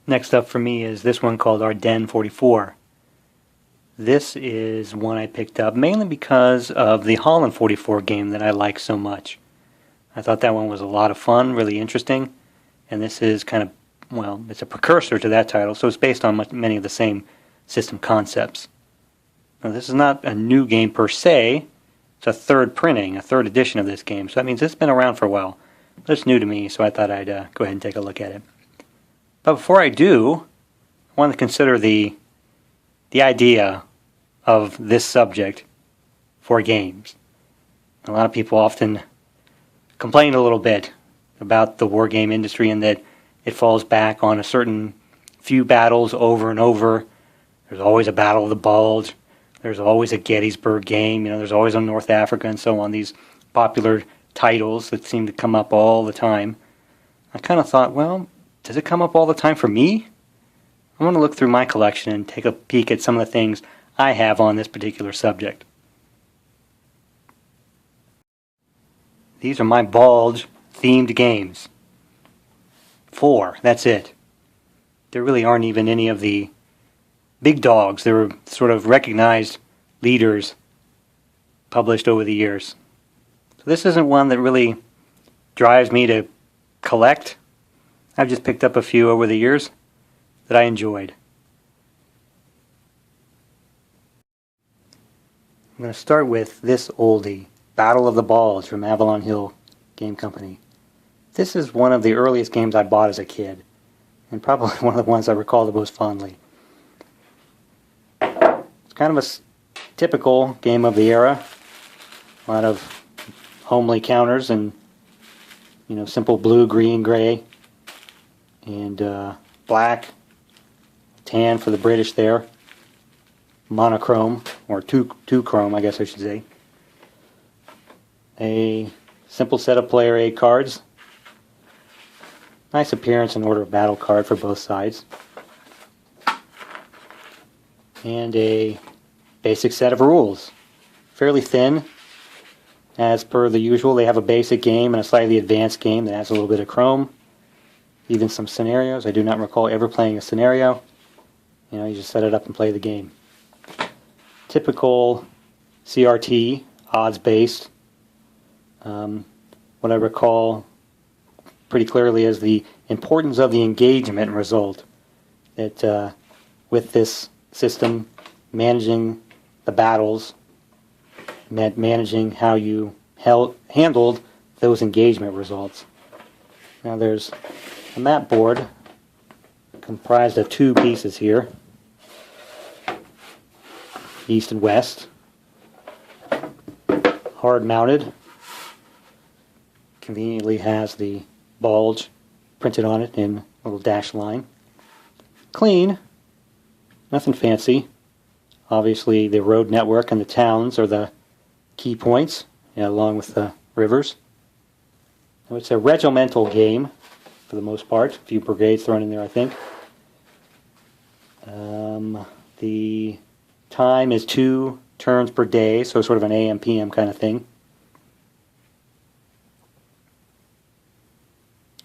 Next up for me is this one called Ardennes 44. This is one I picked up mainly because of the Holland 44 game that I like so much. I thought that one was a lot of fun, really interesting, and this is kind of, well, it's a precursor to that title, so it's based on many of the same system concepts. Now, this is not a new game per se. It's a third printing, a third edition of this game, so that means it's been around for a while. But it's new to me, so I thought I'd go ahead and take a look at it. But before I do, I want to consider the idea of this subject for games. A lot of people often complain a little bit about the war game industry and that it falls back on a certain few battles over and over. There's always a Battle of the Bulge. There's always a Gettysburg game. There's always a North Africa and so on. These popular titles that seem to come up all the time. I kind of thought, well, does it come up all the time for me? I want to look through my collection and take a peek at some of the things I have on this particular subject. These are my Bulge-themed games. 4, that's it. There really aren't even any of the big dogs. There were sort of recognized leaders published over the years. So this isn't one that really drives me to collect. I've just picked up a few over the years that I enjoyed. I'm going to start with this oldie, Battle of the Bulge from Avalon Hill Game Company. This is one of the earliest games I bought as a kid, and probably one of the ones I recall the most fondly. It's kind of a typical game of the era. A lot of homely counters and, simple blue, green, gray, and black, tan for the British there, monochrome, or two chrome, I guess I should say. A simple set of player aid cards. Nice appearance and order of battle card for both sides. And a basic set of rules. Fairly thin. As per the usual, they have a basic game and a slightly advanced game that has a little bit of chrome. Even some scenarios. I do not recall ever playing a scenario. You just set it up and play the game. Typical CRT, odds-based. What I recall pretty clearly is the importance of the engagement result. That with this system, managing the battles meant managing how you handled those engagement results. Now there's a map board comprised of 2 pieces here, east and west, hard mounted, conveniently has the Bulge printed on it in a little dash line. Clean, nothing fancy. Obviously the road network and the towns are the key points, along with the rivers. Now it's a regimental game for the most part. A few brigades thrown in there, I think. The time is 2 turns per day, so sort of an AM PM kind of thing.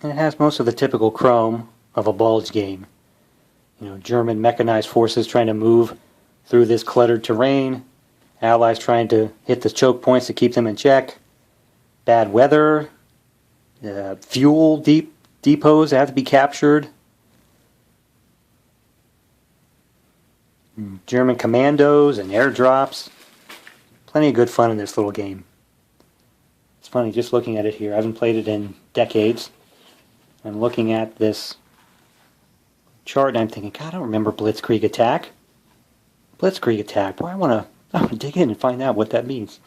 And it has most of the typical chrome of a Bulge game. German mechanized forces trying to move through this cluttered terrain, Allies trying to hit the choke points to keep them in check, bad weather, fuel depots that have to be captured, German commandos and airdrops. Plenty of good fun in this little game. It's funny just looking at it here. I haven't played it in decades. I'm looking at this chart and I'm thinking, God, I don't remember Blitzkrieg Attack. Blitzkrieg Attack. Boy, I want to dig in and find out what that means.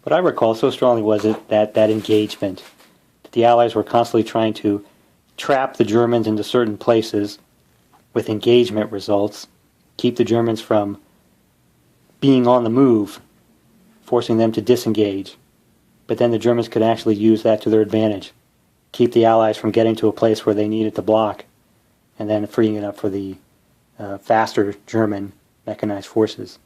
What I recall so strongly was that engagement. That the Allies were constantly trying to trap the Germans into certain places with engagement results, keep the Germans from being on the move, forcing them to disengage. But then the Germans could actually use that to their advantage, keep the Allies from getting to a place where they needed to block, and then freeing it up for the faster German mechanized forces.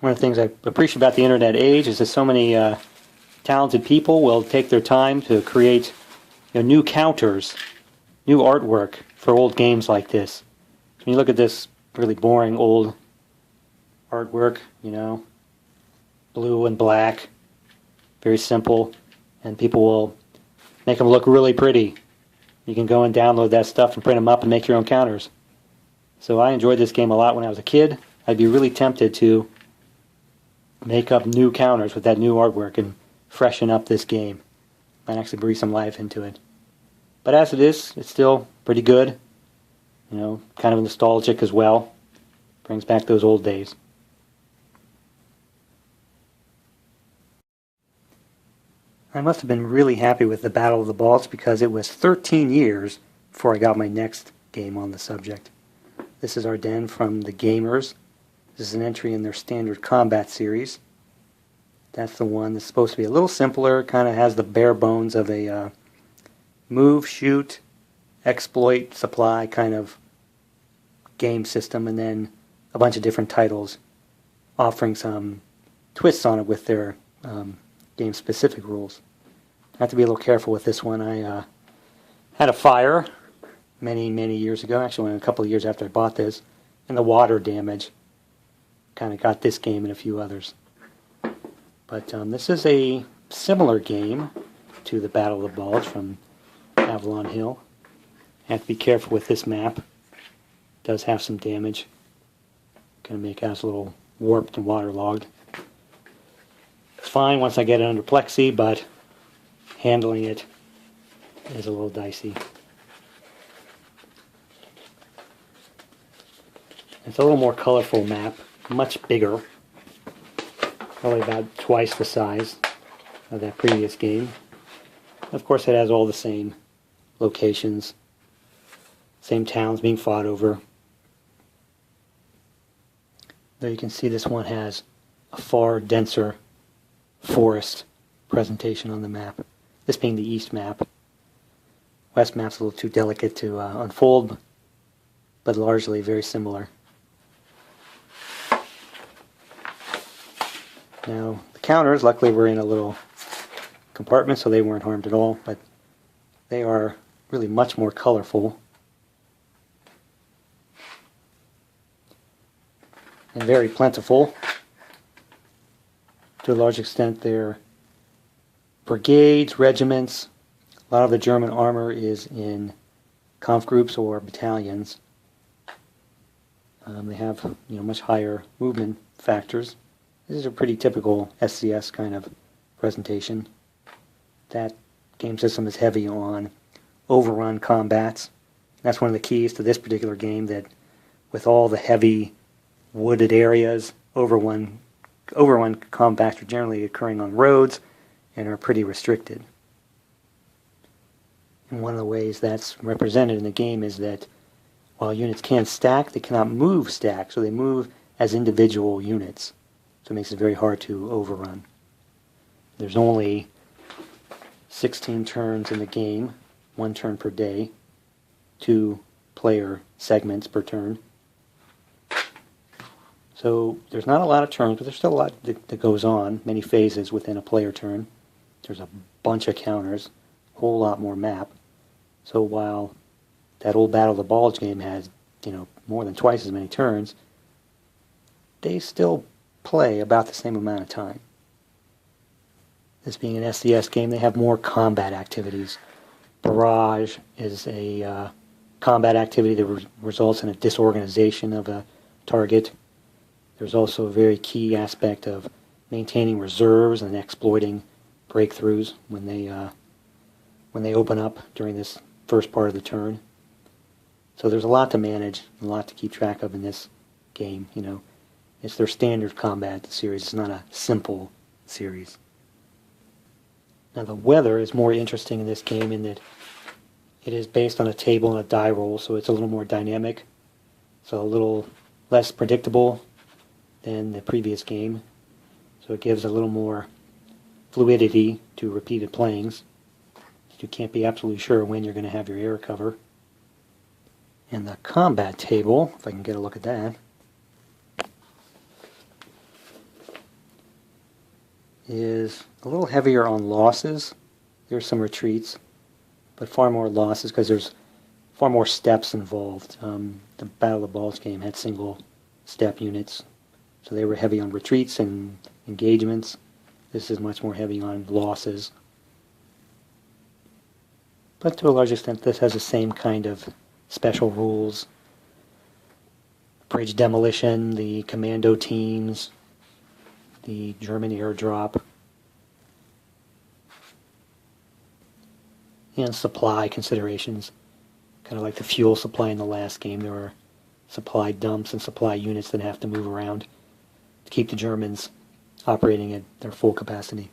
One of the things I appreciate about the internet age is that so many talented people will take their time to create new counters new artwork for old games like this. When you look at this really boring old artwork, you know, blue and black, very simple, and people will make them look really pretty. You can go and download that stuff and print them up and make your own counters. So I enjoyed this game a lot when I was a kid. I'd be really tempted to make up new counters with that new artwork and freshen up this game. Might actually breathe some life into it. But as it is, it's still pretty good. You know, kind of nostalgic as well. Brings back those old days. I must have been really happy with the Battle of the Bulge because it was 13 years before I got my next game on the subject. This is Ardennes from the Gamers. This is an entry in their standard combat series. That's the one that's supposed to be a little simpler, kind of has the bare bones of a move, shoot, exploit, supply kind of game system, and then a bunch of different titles offering some twists on it with their game-specific rules. I have to be a little careful with this one. I had a fire many years ago, actually a couple of years after I bought this, and the water damage kind of got this game and a few others. But this is a similar game to the Battle of the Bulge from Avalon Hill. I have to be careful with this map. It does have some damage. Going to make us a little warped and waterlogged. It's fine once I get it under plexi, but handling it is a little dicey. It's a little more colorful map, much bigger, probably about twice the size of that previous game. Of course, it has all the same locations, same towns being fought over. Though you can see this one has a far denser forest presentation on the map. This being the east map. West map's a little too delicate to unfold, but largely very similar. Now, the counters, luckily were in a little compartment, so they weren't harmed at all, but they are really much more colorful and very plentiful. To a large extent, they're brigades, regiments. A lot of the German armor is in Kampfgrups or battalions. They have much higher movement factors. This is a pretty typical SCS kind of presentation. That game system is heavy on overrun combats. That's one of the keys to this particular game, that with all the heavy wooded areas, overrun combats are generally occurring on roads and are pretty restricted. And one of the ways that's represented in the game is that while units can stack, they cannot move stack, so they move as individual units. So it makes it very hard to overrun. There's only 16 turns in the game, 1 turn per day, 2 player segments per turn. So there's not a lot of turns, but there's still a lot that goes on, many phases within a player turn. There's a bunch of counters, a whole lot more map. So while that old Battle of the Bulge game has, more than twice as many turns, they still play about the same amount of time. This being an SCS game, they have more combat activities. Barrage is a combat activity that results in a disorganization of a target. There's also a very key aspect of maintaining reserves and exploiting breakthroughs when they open up during this first part of the turn. So there's a lot to manage, a lot to keep track of in this game. It's their standard combat series. It's not a simple series. Now the weather is more interesting in this game in that it is based on a table and a die roll, so it's a little more dynamic, so a little less predictable than the previous game. So it gives a little more fluidity to repeated playings. You can't be absolutely sure when you're going to have your air cover. And the combat table, if I can get a look at that, is a little heavier on losses. There's some retreats, but far more losses because there's far more steps involved. The Battle of the Bulge game had single step units, so they were heavy on retreats and engagements. This is much more heavy on losses. But to a large extent, this has the same kind of special rules. Bridge demolition, the commando teams, the German airdrop, and supply considerations. Kind of like the fuel supply in the last game. There are supply dumps and supply units that have to move around to keep the Germans operating at their full capacity.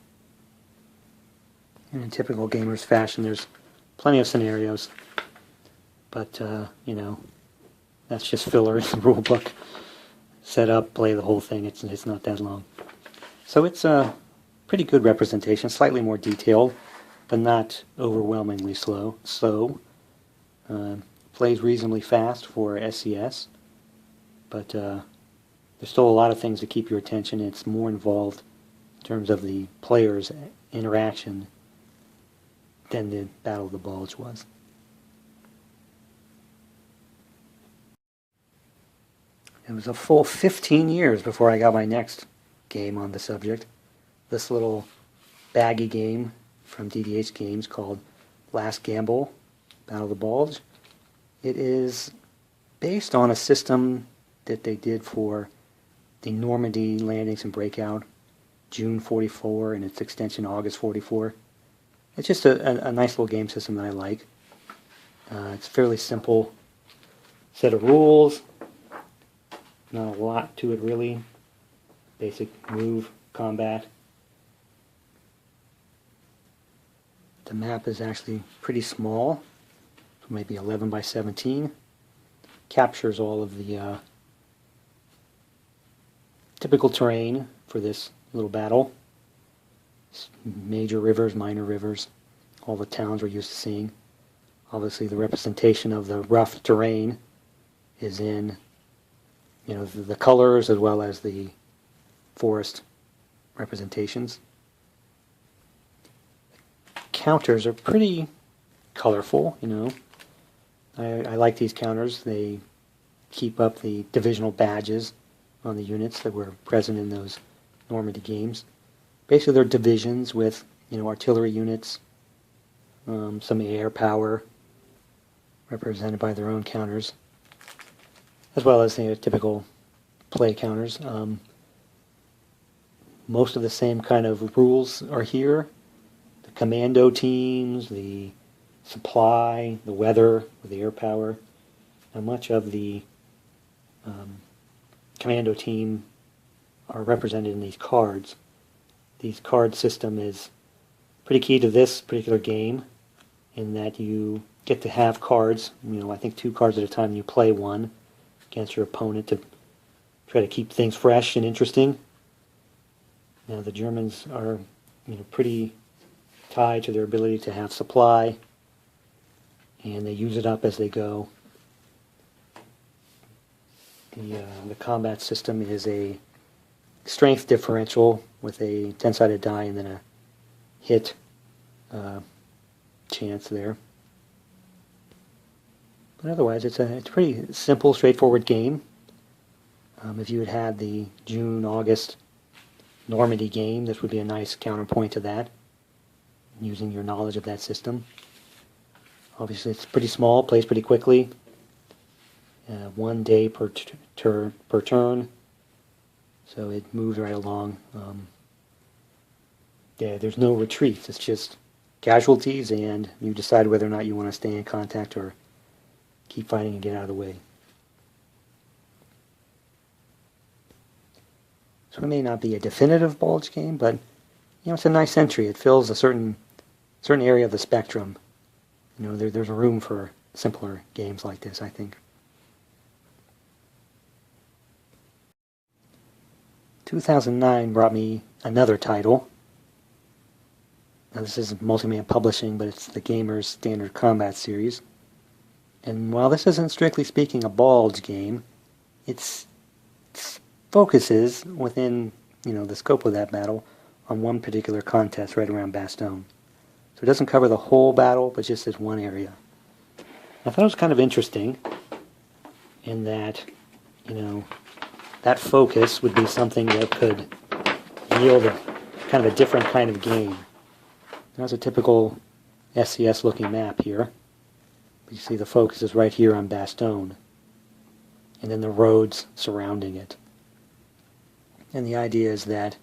And in typical gamers fashion, there's plenty of scenarios, but you know, that's just filler in the rule book. Set up, play the whole thing. It's not that long. So it's a pretty good representation, slightly more detailed, but not overwhelmingly slow. Plays reasonably fast for SCS, but there's still a lot of things to keep your attention. It's more involved in terms of the players' interaction than the Battle of the Bulge was. It was a full 15 years before I got my next game on the subject. This little baggy game from DDH Games called Last Gamble, Battle of the Bulge. It is based on a system that they did for the Normandy landings and breakout, June 44, and its extension August 44. It's just a nice little game system that I like. It's a fairly simple set of rules. Not a lot to it really. Basic move, combat. The map is actually pretty small, maybe 11 by 17. Captures all of the typical terrain for this little battle. Major rivers, minor rivers, all the towns we're used to seeing. Obviously the representation of the rough terrain is in, you know, the colors as well as the forest representations. Counters are pretty colorful, you know. I like these counters. They keep up the divisional badges on the units that were present in those Normandy games. Basically, they're divisions with, you know, artillery units, some air power represented by their own counters, as well as the typical play counters. Most of the same kind of rules are here. The commando teams, the supply, the weather, with the air power. Now much of the commando team are represented in these cards. These card system is pretty key to this particular game in that you get to have cards, you know, I think 2 cards at a time. You play one against your opponent to try to keep things fresh and interesting. Now the Germans are, you know, pretty tied to their ability to have supply, and they use it up as they go. The combat system is a strength differential with a 10-sided die and then a hit chance there. But otherwise, it's a pretty simple, straightforward game. If you had had the June-August Normandy game, this would be a nice counterpoint to that, using your knowledge of that system. Obviously, it's pretty small, plays pretty quickly. 1 day per turn, so it moves right along. Yeah, there's no retreats. It's just casualties, and you decide whether or not you want to stay in contact or keep fighting and get out of the way. So it may not be a definitive Bulge game, but you know, it's a nice entry. It fills a certain area of the spectrum. You know, there's a room for simpler games like this, I think. 2009 brought me another title. Now this is Multiman Publishing, but it's the Gamer's Standard Combat series. And while this isn't strictly speaking a Bulge game, it focuses within, you know, the scope of that battle on one particular contest right around Bastogne. So it doesn't cover the whole battle, but just this one area. I thought it was kind of interesting in that, you know, that focus would be something that could yield a kind of a different kind of game. That's a typical SCS looking map here. You see the focus is right here on Bastogne, and then the roads surrounding it. And the idea is that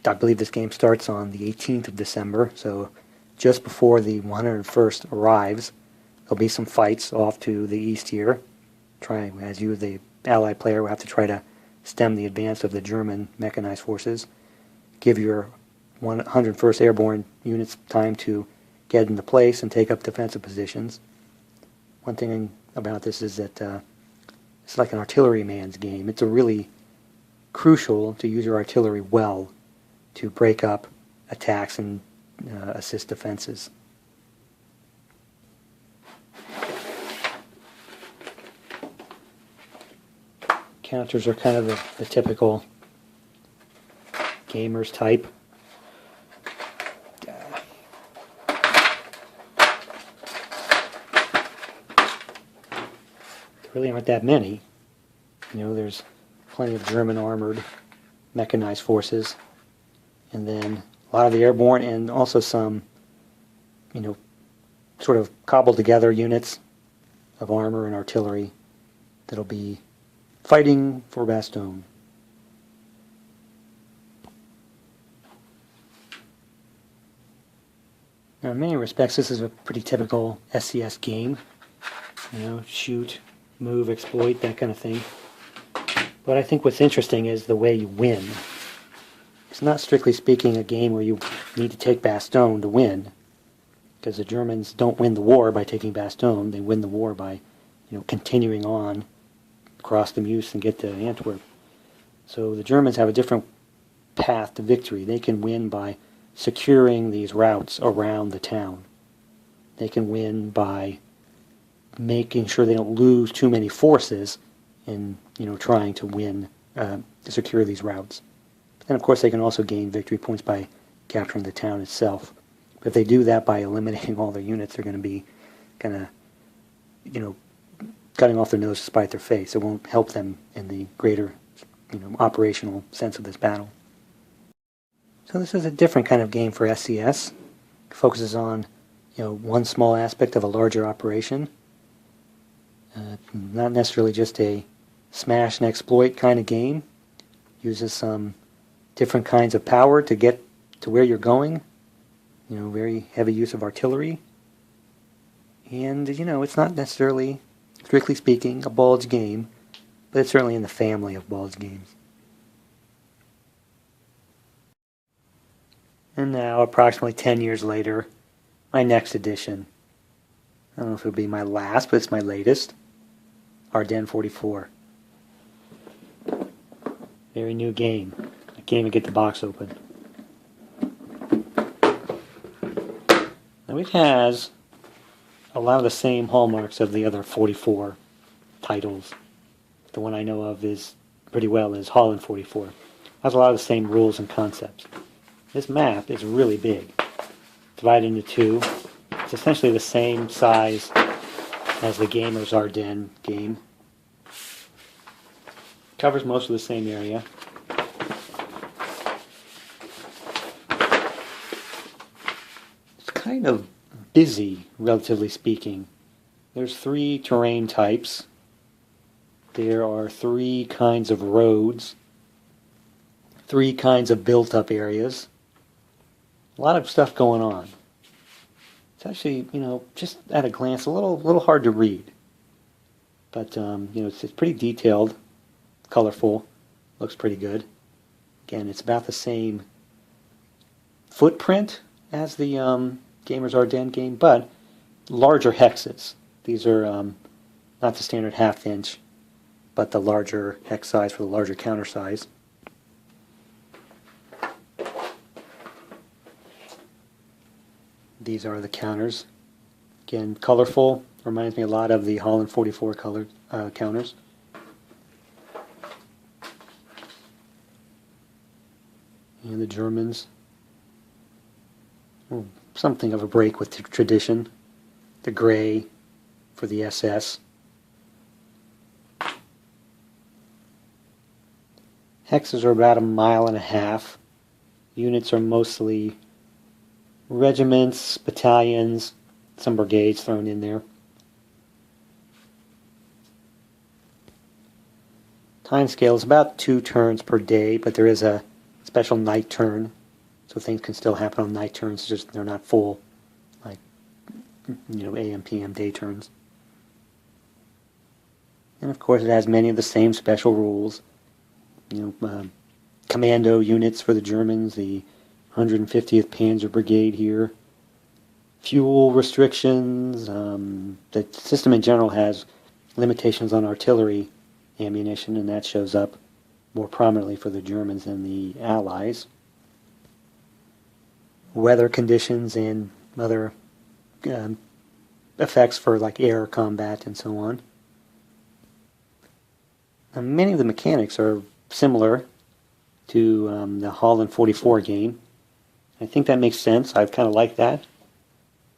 I believe this game starts on the 18th of December, so just before the 101st arrives, there'll be some fights off to the east here. As you, the Allied player, will have to try to stem the advance of the German mechanized forces, give your 101st Airborne units time to get into place and take up defensive positions. One thing about this is that it's like an artilleryman's game. It's a really crucial to use your artillery well to break up attacks and assist defenses. Counters are kind of the typical gamers type. There really aren't that many. You know, there's plenty of German armored mechanized forces, and then a lot of the airborne, and also some, you know, sort of cobbled together units of armor and artillery that'll be fighting for Bastogne. Now, in many respects, this is a pretty typical SCS game. You know, shoot, move, exploit, that kind of thing. But I think what's interesting is the way you win. It's not strictly speaking a game where you need to take Bastogne to win, because the Germans don't win the war by taking Bastogne. They win the war by, you know, continuing on across the Meuse and get to Antwerp. So the Germans have a different path to victory. They can win by securing these routes around the town. They can win by making sure they don't lose too many forces in, you know, trying to win, to secure these routes. And of course they can also gain victory points by capturing the town itself. But if they do that by eliminating all their units, they're going to be kind of, you know, cutting off their nose to spite their face. It won't help them in the greater, you know, operational sense of this battle. So this is a different kind of game for SCS. It focuses on, you know, one small aspect of a larger operation. Not necessarily just a smash and exploit kind of game. Uses some different kinds of power to get to where you're going. You know, very heavy use of artillery. And, you know, it's not necessarily, strictly speaking, a Bulge game, but it's certainly in the family of Bulge games. And now, approximately 10 years later, my next edition. I don't know if it'll be my last, but it's my latest. Ardennes 44. Very new game. I can't even get the box open. Now it has a lot of the same hallmarks of the other 44 titles. The one I know of is pretty well is Holland 44. It has a lot of the same rules and concepts. This map is really big. Divided into two. It's essentially the same size as the Gamers Ardennes game. Covers most of the same area. It's kind of busy, relatively speaking. There's 3 terrain types. There are 3 kinds of roads. 3 kinds of built-up areas. A lot of stuff going on. It's actually, you know, just at a glance, a little hard to read. But, you know, it's pretty detailed, colorful, looks pretty good. Again, it's about the same footprint as the Gamers Ardennes game, but larger hexes. These are not the standard half-inch, but the larger hex size for the larger counter size. These are the counters. Again, colorful. Reminds me a lot of the Holland 44 colored counters. And the Germans. Something of a break with tradition. the gray for the SS. Hexes are about 1.5 miles. Units are mostly regiments, battalions, some brigades thrown in there. Time scale is about 2 turns per day, but there is a special night turn, so things can still happen on night turns, just they're not full, like, AM, PM day turns. And of course it has many of the same special rules. Commando units for the Germans, the 150th Panzer Brigade here. Fuel restrictions. The system in general has limitations on artillery ammunition, and that shows up more prominently for the Germans than the Allies. Weather conditions and other effects for like air combat and so on. Now, many of the mechanics are similar to the Holland 44 game. I think that makes sense. I kind of like that.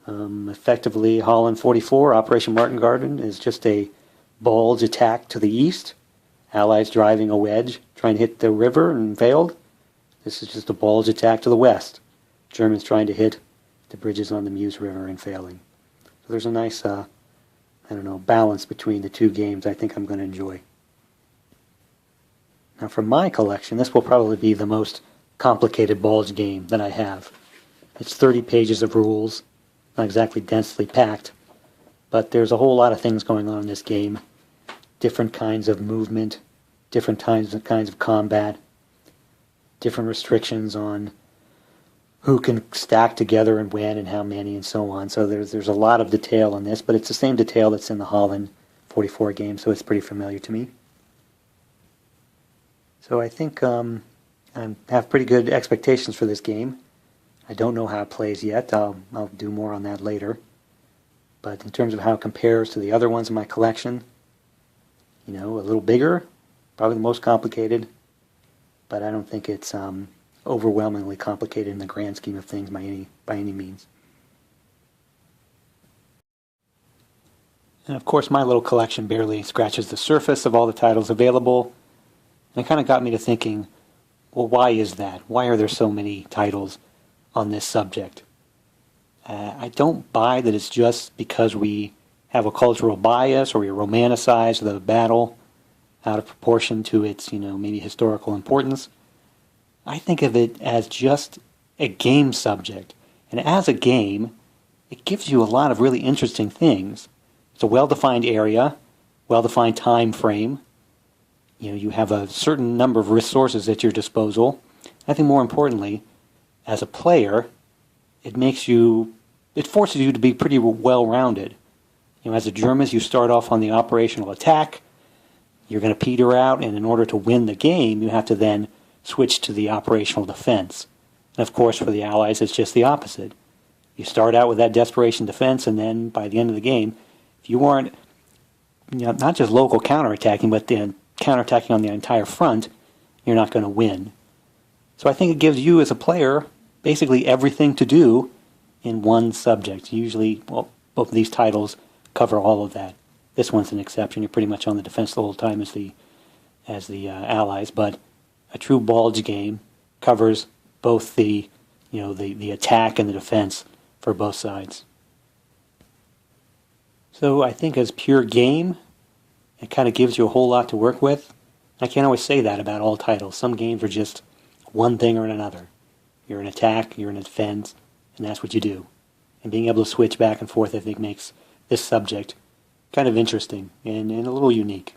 Effectively, Holland 44, Operation Martin Garden, is just a Bulge attack to the east. Allies driving a wedge, trying to hit the river and failed. This is just a Bulge attack to the west. Germans trying to hit the bridges on the Meuse River and failing. So there's a nice, balance between the two games I think I'm going to enjoy. Now for my collection, this will probably be the most complicated Bulge game that I have. It's 30 pages of rules, not exactly densely packed, but there's a whole lot of things going on in this game. Different kinds of movement, different kinds of combat, different restrictions on who can stack together and when and how many and so on. So there's a lot of detail in this, but it's the same detail that's in the Holland 44 game, so it's pretty familiar to me. So I think I have pretty good expectations for this game. I don't know how it plays yet. I'll do more on that later. But in terms of how it compares to the other ones in my collection, a little bigger, probably the most complicated, but I don't think it's overwhelmingly complicated in the grand scheme of things by any means. And of course my little collection barely scratches the surface of all the titles available. And it kind of got me to thinking, well, why is that? Why are there so many titles on this subject? I don't buy that it's just because we have a cultural bias or we romanticize the battle out of proportion to its, maybe historical importance. I think of it as just a game subject. And as a game, it gives you a lot of really interesting things. It's a well-defined area, well-defined time frame. You have a certain number of resources at your disposal. I think more importantly, as a player, it forces you to be pretty well-rounded. As the Germans, you start off on the operational attack. You're going to peter out, and in order to win the game, you have to then switch to the operational defense. And of course, for the Allies, it's just the opposite. You start out with that desperation defense, and then by the end of the game, if you weren't not just local counterattacking, but then counterattacking on the entire front, you're not going to win. So I think it gives you as a player basically everything to do in one subject. Usually, both of these titles cover all of that. This one's an exception. You're pretty much on the defense the whole time as the Allies, but a true Bulge game covers both the attack and the defense for both sides. So I think as pure game, it kind of gives you a whole lot to work with. I can't always say that about all titles. Some games are just one thing or another. You're an attack, you're in a defense, and that's what you do. And being able to switch back and forth, I think, makes this subject kind of interesting and a little unique.